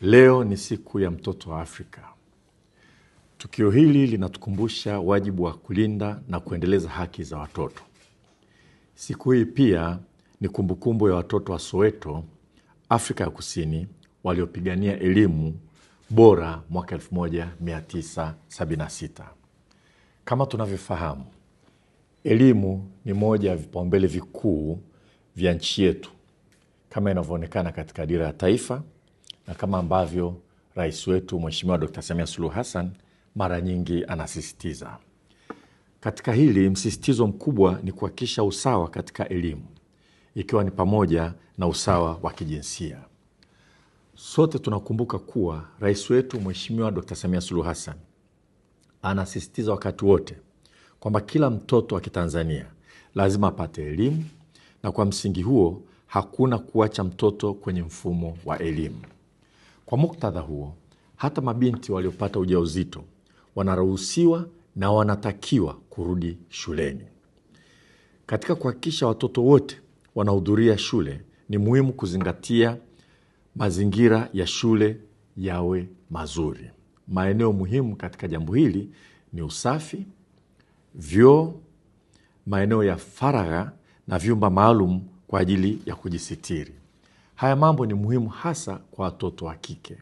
Leo ni siku ya mtoto wa Afrika. Tukio hili linatukumbusha wajibu wa kulinda na kuendeleza haki za watoto. Siku hii pia ni kumbukumbu ya watoto wa Soweto, Afrika ya Kusini, waliopigania elimu bora mwaka 1976. Kama tunavyofahamu, elimu ni moja ya vipaumbele vikuu vya nchi yetu, kama inavyoonekana katika dira ya taifa na kama ambavyo rais wetu Mheshimiwa Dr. Samia Suluhu Hassan mara nyingi anasisitiza. Katika hili, msisitizo mkubwa ni kuhakikisha usawa katika elimu, ikiwa ni pamoja na usawa wa kijinsia. Sote tunakumbuka kuwa rais wetu Mheshimiwa Dr. Samia Suluhu Hassan anasisitiza wakati wote kwamba kila mtoto wa Kitanzania lazima apate elimu, na kwa msingi huo hakuna kuacha mtoto kwenye mfumo wa elimu. Kwa muktadha huo, hata mabinti waliopata ujauzito wanaruhusiwa na wanatakiwa kurudi shuleni. Katika kuhakikisha watoto wote wanahudhuria shule, ni muhimu kuzingatia mazingira ya shule yawe mazuri. Maeneo muhimu katika jambo hili ni usafi, vyoo, maeneo ya faragha na vyumba maalum kwa ajili ya kujisitiri. Haya mambo ni muhimu hasa kwa watoto wa kike.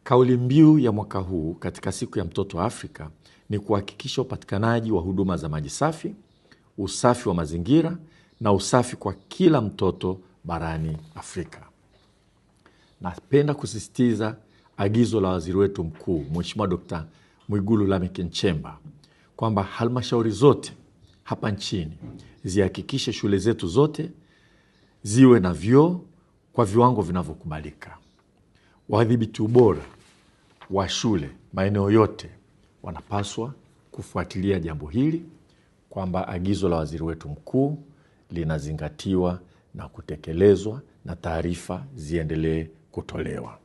Kauli mbiu ya mwaka huu katika siku ya mtoto wa Afrika ni kuhakikisha upatikanaji wa huduma za maji safi, usafi wa mazingira na usafi kwa kila mtoto barani Afrika. Napenda kusisitiza agizo la waziri wetu mkuu Mheshimiwa Dr. Mwigulu Lameck Nchemba kwamba halmashauri zote hapa nchini zihakikishe shule zetu zote ziwe na vyoo kwa viwango vinavyokubalika. Wadhibiti ubora wa shule maeneo yote wanapaswa kufuatilia jambo hili, kwamba agizo la waziri wetu mkuu linazingatiwa na kutekelezwa na taarifa ziendelee kutolewa.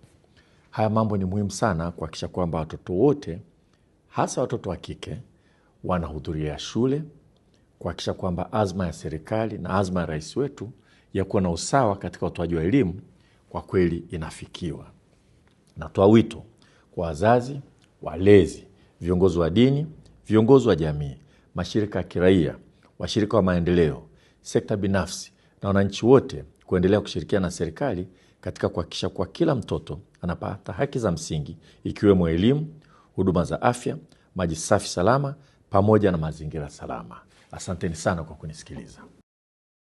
Haya mambo ni muhimu sana kuhakikisha kwamba watoto wote, hasa watoto wa kike, wanahudhuria shule, kuhakikisha kwamba azma ya serikali na azma ya rais wetu ya kuwa na usawa katika utoaji wa elimu kwa kweli inafikiwa. Natoa wito kwa wazazi, walezi, viongozi wa dini, viongozi wa jamii, mashirika ya kiraia, washirika wa maendeleo, sekta binafsi na wananchi wote kuendelea kushirikiana na serikali katika kuhakikisha kwa kila mtoto anapata haki za msingi, ikiwemo elimu, huduma za afya, maji safi salama pamoja na mazingira salama. Asanteni sana kwa kunisikiliza.